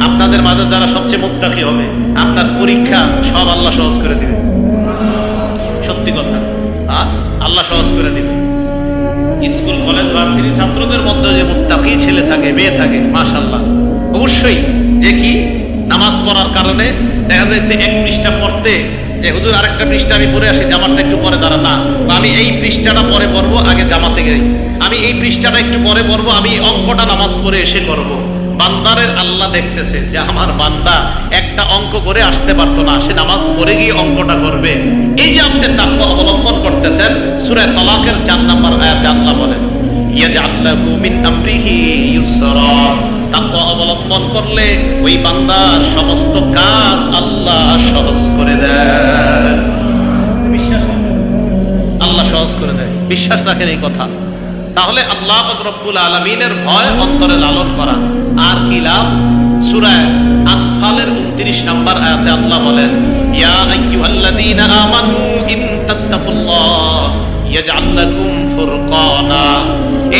আপনাদের মাঝে যারা সবচেয়ে মুত্তাকি হবে, আপনার পরীক্ষা সব আল্লাহ সহজ করে দিবে। সত্যি কথা, আল্লাহ সহজ করে দিবে। স্কুল কলেজ ভার্সিটি ছাত্রদের মধ্যে যে মুত্তাকি ছেলে থাকে, মেয়ে থাকে, মাশাআল্লাহ, অবশ্যই যে কি নামাজ পড়ার কারণে দেখা যায় 1 পৃষ্ঠা পড়তে, হুজুর আরেকটা পৃষ্ঠা আমি পড়ে আসি, জামাতটা একটু পরে দাঁড়া, না আমি এই পৃষ্ঠাটা পরে পড়বো, আগে জামাতে যাই, আমি এই পৃষ্ঠাটা একটু পরে পড়বো, আমি অঙ্কটা নামাজ পড়ে এসে করবো। বান্দারের আল্লাহ দেখতেছে যে আমার বান্দা একটা অঙ্ক করে আসতে পারতো না, সে নামাজ পড়ে গিয়ে অঙ্কটা করবে। এই যে আপনি তাকওয়া অবলম্বন করতেছেন, সূরা তালাকের 4 নাম্বার আয়াতে আল্লাহ বলেন, ইয়াজআল লাহু মিন আমরিহি ইউসরা, তাকওয়া অবলম্বন করলে ওই বান্দার সমস্ত কাজ আল্লাহ সহজ করে দেয়। বিশ্বাস রাখেন, আল্লাহ সহজ করে দেয়, বিশ্বাস রাখেন এই কথা। তাহলে আল্লাহ পাক রব্বুল আলামিনের ভয় অন্তরে লালন করা। আর কি লাভ? সূরা আনফালের 29 নাম্বার আয়াতে আল্লাহ বলেন, ইয়া আইয়ুহাল্লাযীনা আমানু ইন তাত্তাকুল্লাহ ইয়াজআল লাকুম ফুরকানা।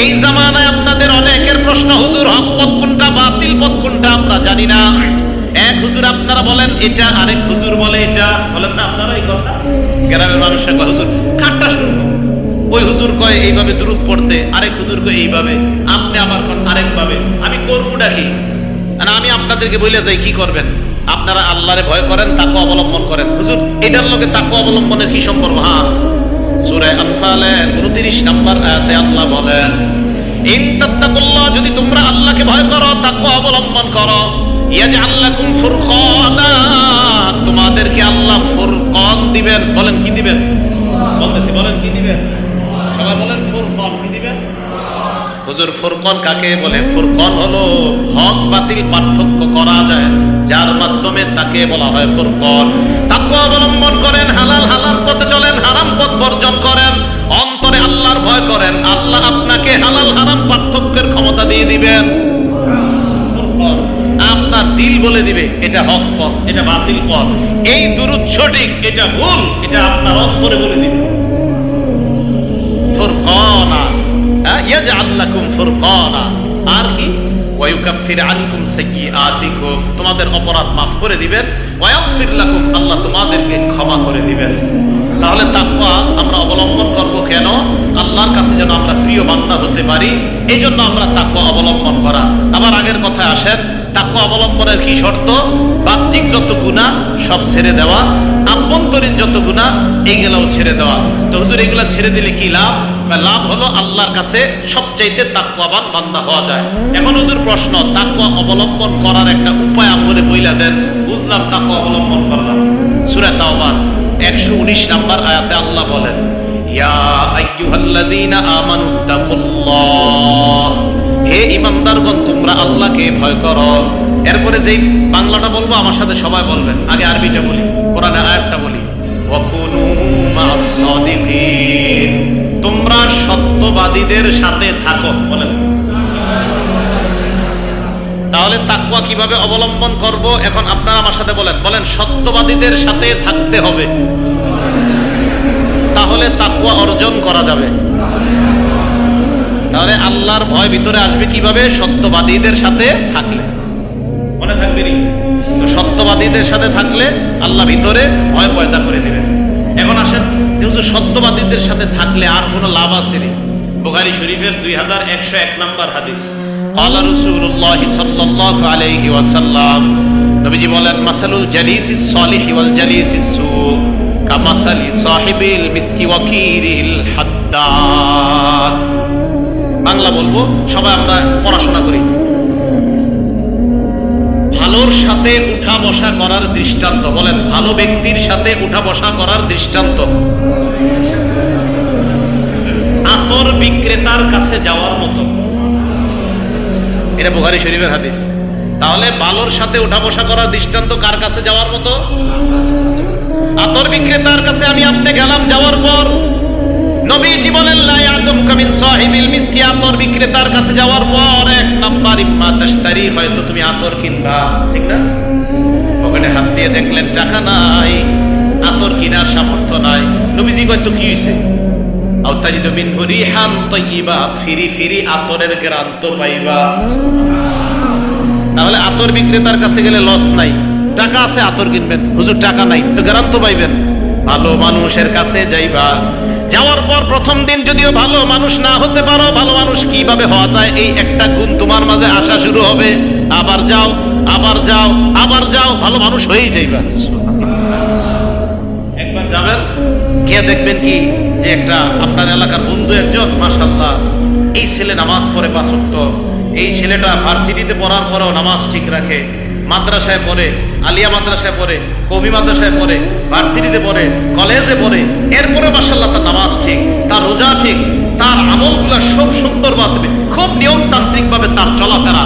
এই জামানায় আপনাদের অনেকের প্রশ্ন, হুজুর হক পথ কোনটা, বাতিল পথ কোনটা আমরা জানি না। এক হুজুর আপনারা বলেন এটা, আরেক হুজুর বলে এটা, বলেন না আপনারা এই কথা? গ্রামের মানুষের কয় হুজুর কাটটা শুনবো, ওই হুজুর কয় এইভাবে দুরূদ পড়তে, আরেক হুজুর কয় এইভাবে, আপনি আবার কোন আরেক ভাবে, আমি করবটা কি? আমি আপনাদেরকে বলে যাই কি করবেন, আপনারা আল্লাহরে ভয় করেন, তাকওয়া অবলম্বন করেন। হুজুর এটার লগে তাকওয়া অবলম্বনের কি সম্পর্ক? হাস সূরা আনফালের 29 নাম্বার আয়াতে আল্লাহ বলেন, ইন তাত্তাকুল্লাহ, যদি তোমরা আল্লাহকে ভয় করো, তাকওয়া অবলম্বন করো, ইয়াজআল লাকুম ফুরকানা, তোমাদেরকে আল্লাহ ফুরকান দিবেন। বলেন কি দিবেন? বলতেছি, বলেন কি দিবেন? সবাই বলেন ফুরকান কি দিবেন? হুজুর ফুরকান কাকে বলে? ফুরকান হলো হক বাতিল পার্থক্য করা যায়, যার মাধ্যমে তাকে বলা হয় ফুরকান। তাকওয়া অবলম্বন করেন, হালাল হালাল পথে চলেন, হারাম পথ বর্জন করেন, অন্তরে আল্লাহর ভয় করেন, আল্লাহ আপনাকে হালাল হারাম পার্থক্যের ক্ষমতা দিয়ে দিবেন। আপনার দিল বলে দিবে এটা হক পথ, এটা বাতিল পথ, এই দুরূহ সঠিক, এটা ভুল, এটা আপনার অন্তরে বলে দিবে। ফুরকানা, ইয়াজআল লাকুম ফুরকানা। আর কি? ওয়া ইউকাফির আনকুম সাইয়্যাতিকুম, তোমাদের অপরাধ মাফ করে দিবেন। ওয়া ইয়াগফির লাকুম, আল্লাহ তোমাদেরকে ক্ষমা করে দিবেন। তাহলে তাকওয়া আমরা অবলম্বন করব কেন? আল্লাহর কাছে যেন আমরা প্রিয় বান্দা হতে পারি, এই জন্য আমরা তাকওয়া অবলম্বন করা। আবার আগের কথায় আসেন, তাকওয়া অবলম্বনের কি শর্ত? বাহ্যিক যত গুনাহ সব ছেড়ে দেওয়া, আভ্যন্তরীণ যত গুনাহ এইগুলাও ছেড়ে দেওয়া। তো হুজুর এগুলা ছেড়ে দিলে কি লাভ? লাভ হলো আল্লাহর কাছে সবচাইতে তাকওয়াবান বান্দা হওয়া যায়। এখন হুজুর প্রশ্ন, তাকওয়া অবলম্বন করার একটা উপায় আমরে বইলা দেন। বুঝলাম, তাকওয়া অবলম্বন করলাম। সূরা তাওবার 119 নম্বর আয়াতে আল্লাহ বলেন, ইয়া আইয়ুহাল্লাযীনা আমানুত্তাকুল্লাহ, হে ঈমানদারগণ তোমরা আল্লাহকে ভয় করো। এরপরে যেই বাংলাটা বলবো আমার সাথে সবাই বলবেন, আগে আরবিটা বলি, কোরআনের আয়াতটা বলি, ওয়া কুনু মা'আস সাদিকিন, তোমরা সত্যবাদীদের সাথে থাকো। বলেন, তাহলে তাকওয়া কিভাবে অবলম্বন করব? এখন আপনারা আমার সাথে বলেন, বলেন সত্যবাদীদের সাথে থাকতে হবে, তাহলে তাকওয়া অর্জন করা যাবে। তাহলে আল্লাহর ভয় ভিতরে আসবে কিভাবে? সত্যবাদীদের সাথে থাকলে। মনে থাকবে নি? তো সত্যবাদীদের সাথে থাকলে আল্লাহ ভিতরে ভয় পয়দা করে দিবেন। এখন আসেন, যেহেতু সত্যবাদীদের সাথে থাকলে আর কোনো লাভ আছে নি? বুখারী শরীফের 2101 নম্বর হাদিস, ক্বালা রাসূলুল্লাহ সাল্লাল্লাহু আলাইহি ওয়াসাল্লাম, নবীজি বলেন, মাসালুল জালিসিস সালিহি ওয়াল জালিসিস সু কামাসালি সাহিবিল মিসকি ওয়া কিরিল হাদ্দাদ। বাংলা বলবো, সবাই আমরা পড়াশোনা করি। ভালোর সাথে উঠা বসা করার দৃষ্টান্ত। বলেন, ভালো ব্যক্তির সাথে উঠা বসা করার দৃষ্টান্ত আতর বিক্রেতার কাছে যাওয়ার মতো। এটা বুখারী শরীফের হাদিস। তাহলে ভালোর সাথে উঠা বসা করার দৃষ্টান্ত কার কাছে যাওয়ার মতো? আতর বিক্রেতার কাছে আমি আপনি গেলাম, যাওয়ার পর নবীজি বলেন, লা ইয়াদুমকা মিন সাহিবিল মিসকি, আতর বিক্রেতার কাছে যাওয়ার পর এক নাম্বার, ইম্মা তাশতারি, হয়তো তুমি আতর কিনবা, ঠিক না? ওখানে হাত দিয়ে দেখলেন টাকা নাই, আতর কেনার সামর্থ্য নাই। নবীজি কয়, তো কি হইছে? আও তাজিদু মিনহু রিহান তাইয়্যিবা, ফিরি ফিরি আতরের ঘ্রাণ পাইবা। তাহলে আতর বিক্রেতার কাছে গেলে লস নাই, টাকা আছে আতর কিনবেন, হুজুর টাকা নাই, তো ঘ্রাণ পাইবেন। ভালো মানুষের কাছে যাইবা, যাওয়ার পর প্রথম দিন যদিও ভালো মানুষ না হতে পারো, ভালো মানুষ কিভাবে হওয়া যায় এই একটা গুণ তোমার মাঝে আসা শুরু হবে। আবার যাও, আবার যাও, আবার যাও, ভালো মানুষ হয়েই যাইবা। একবার যাবেন, গিয়ে দেখবেন কি যে একটা আপনার এলাকার বন্ধু একজন, মাশাআল্লাহ, এই ছেলে নামাজ পড়ে 5 ওয়াক্ত, এই ছেলেটা ভার্সিটিতে পড়ার পরেও নামাজ ঠিক রাখে, মাদ্রাসায় পড়ে, আলিয়া মাদ্রাসায় পড়ে, কবি মাদ্রাসায় পড়ে, ভার্সিটিতে পড়ে, কলেজে পড়ে, এরপরে মাশাআল্লাহ তার নামাজ ঠিক, তার রোজা ঠিক, তার আমলগুলো সব সুন্দরভাবে, খুব নিয়মতান্ত্রিক ভাবে তার চলাফেরা।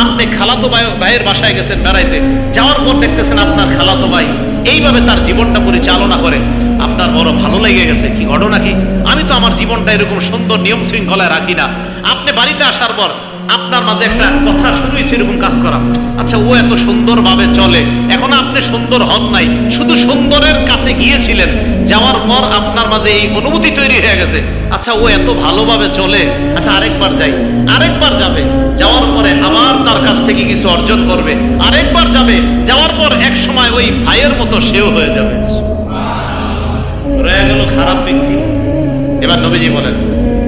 আপনি খালাতো ভাইয়ের বাসায় গেছেন বেড়াইতে, যাওয়ার পর দেখতেছেন আপনার খালাতো ভাই এইভাবে তার জীবনটা পরিচালনা করে, আপনার বড় ভালো লেগে গেছে। কি ঘটনা কি? আমি তো আমার জীবনটা এরকম সুন্দর নিয়ম শৃঙ্খলায় রাখি না। আপনি বাড়িতে আসার পর আপনার মাঝে একটা কথা শুরু হয়েছে এরকম কাজ করা, আচ্ছা ও এত সুন্দর ভাবে চলে, এখন আপনি সুন্দর হন নাই, শুধু সুন্দরের কাছে গিয়েছিলেন, যাওয়ার পর আপনার মাঝে এই অনুভূতি তৈরি হয়ে গেছে, আচ্ছা ও এত ভালোভাবে চলে, আচ্ছা আরেকবার যাই, আরেকবার যাবে, যাওয়ার পরে আবার তার কাছ থেকে কিছু অর্জন করবে, আরেকবার যাবে, যাওয়ার পর এক সময় ওই ভাইয়ের মতো সেও হয়ে যাবে। রয়ে গেল খারাপ ব্যক্তি। এবার নবীজি বলেন,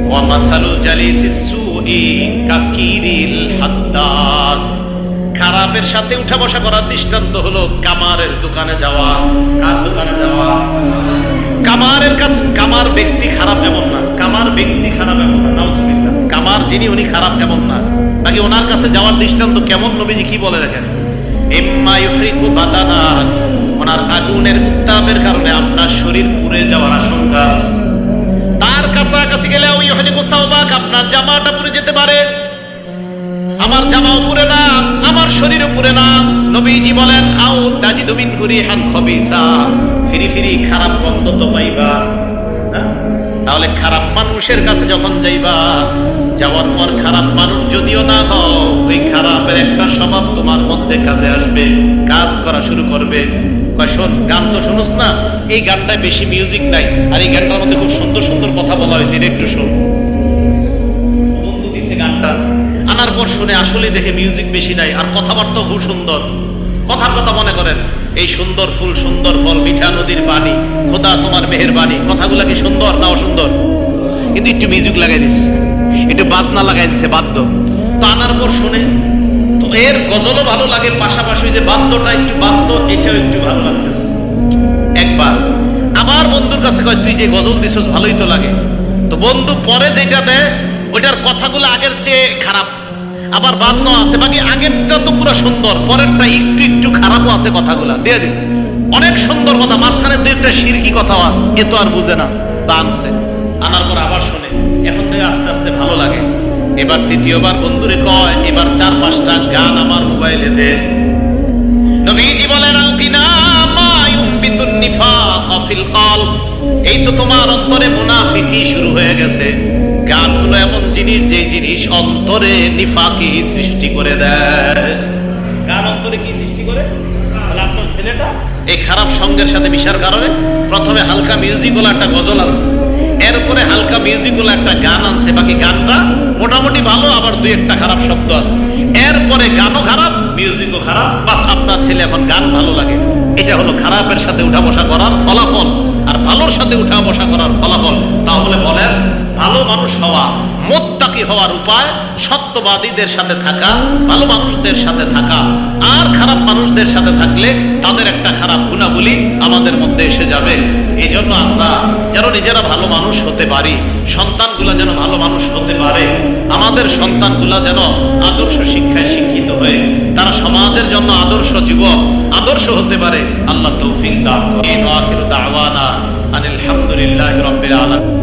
ওয়া মাসালুল জালিসিস সুই কাকিরিল হাদ্দাদ, খারাপের সাথে উঠা বসা করার দৃষ্টান্ত হলো কামারের দোকানে যাওয়া। কার দোকানে যাওয়া? কামারের কাছে। কামার ব্যক্তি খারাপ এমন না, কামার ব্যক্তি খারাপ এমন না, নাউজুবিল্লাহ, কামার যিনি উনি খারাপ এমন না। নাকি ওনার কাছে যাওয়ার দৃষ্টান্ত কেমন? নবীজি কি বলে দেখেন, ইম্মা ইউহরিকু বাদানা, ওনার আগুনের উত্তাপের কারণে আপনার শরীর পুড়ে যাওয়ার আশঙ্কা। তার কাছাকাছি গেলে ওই ইউহরিকু সাওবাক, আপনার জামাটা পুড়ে যেতে পারে। আমার জামাও পুড়ে না, আমার শরীরও পুড়ে না। নবীজি বলেন আউ তাজিদু মিন রিহান খাবিসা, ফিরি ফিরি খারাপ গন্ধ তো পাইবা। তাহলে খারাপ মানুষের কাছে যখন যাইবা, যাওয়ার পর খারাপ মানুষ যদিও না হও, ওই খারাপের একটা স্বভাব তোমার মধ্যে কাজে আসবে, কাজ করা শুরু করবে। কয় শোন, গান তো শুনোস না, এই গানটায় বেশি মিউজিক নাই, আর এই গানটার মধ্যে খুব সুন্দর সুন্দর কথা বলা হয়েছে, এটা একটু শোন। বন্ধু দিছে গানটা, আনার পর শুনে আসলে দেখে মিউজিক বেশি নাই, আর কথাবার্তা খুব সুন্দর। কথার কথা মনে করেন, এই সুন্দর ফুল সুন্দর ফল, মিঠা নদীর পানি, খোদা তোমার মেহেরবানি, কথাগুলা কি সুন্দর না অসুন্দর? কিন্তু একটু মিউজিক লাগাই দিচ্ছে, একটু বাজনা লাগাই দিচ্ছে, বাদ্য। তো আনার পর শুনে তো এর গজলও ভালো লাগে, পাশাপাশি যে বাদ্যটা একটু বাদ্য, এটাও একটু ভালো লাগতেছে। একবার আমার বন্ধুর কাছে কয়, তুই যে গজল দিছিস ভালোই তো লাগে। তো বন্ধু পরে যেটা দেয়, ওইটার কথাগুলো আগের চেয়ে খারাপ, আবার বাজনা আছে, বাকি আগেরটা তো পুরো সুন্দর, পরেরটা একটু একটু খারাপও আছে, কথাগুলা দিয়ে দিছে। অনেক সুন্দর কথা, মাঝখানে দুই একটা শিরকি কথাও আছে, এ তো আর বুঝে না, তা আনছে। আনার পর আবার শুনে, এখন থেকে আস্তে আস্তে ভালো লাগে। এবার তৃতীয়বার বন্ধুরে কয়, এবার 4-5টা গান আমার মোবাইলে দে। নবীজি বলেন আলকিনা মা ইউমবিতুন নিফাক ফিল কলব, এই তো তোমার অন্তরে মুনাফিকি শুরু হয়ে গেছে। গানগুলো এমন জিনিস, যে জিনিস অন্তরে নিফাকি সৃষ্টি করে দেয়। গান অন্তরে কি সৃষ্টি করে? তাহলে আপনার ছেলেটা এই খারাপ সঙ্গের সাথে মিশার কারণে প্রথমে হালকা মিউজিক ওলা একটা গজল আনছে, এরপরে হালকা মিউজিক ওলা একটা গান আনছে, বাকি গানটা মোটামুটি ভালো, আবার দুই একটা খারাপ শব্দ আছে। এরপরে গানও খারাপ, মিউজিকও খারাপ, বাস আপনার ছেলে এখন গান ভালো লাগে। এটা হলো খারাপের সাথে উঠা বসা করার ফলাফল, আর ভালোর সাথে উঠা বসা করার ফলাফল। তাহলে বলেন, ভালো মানুষ হওয়া, মুত্তাকি হওয়ার উপায় সত্যবাদীদের সাথে থাকা, ভালো মানুষদের সাথে থাকা। আর খারাপ মানুষদের সাথে থাকলে তাদের একটা খারাপ গুণাবলী আমাদের মধ্যে এসে যাবে। এই জন্য আমরা যেন নিজেরা ভালো মানুষ হতে পারি, সন্তানগুলা যেন ভালো মানুষ হতে পারে, আমাদের সন্তানগুলা যেন আদর্শ শিক্ষায় শিক্ষিত হয়ে তারা সমাজের জন্য আদর্শ যুবক, আদর্শ হতে পারে। আল্লাহ তৌফিক দান করেন। আখিরু দাওয়ানা আনিল হামদুলিল্লাহি রাব্বিল আলামিন।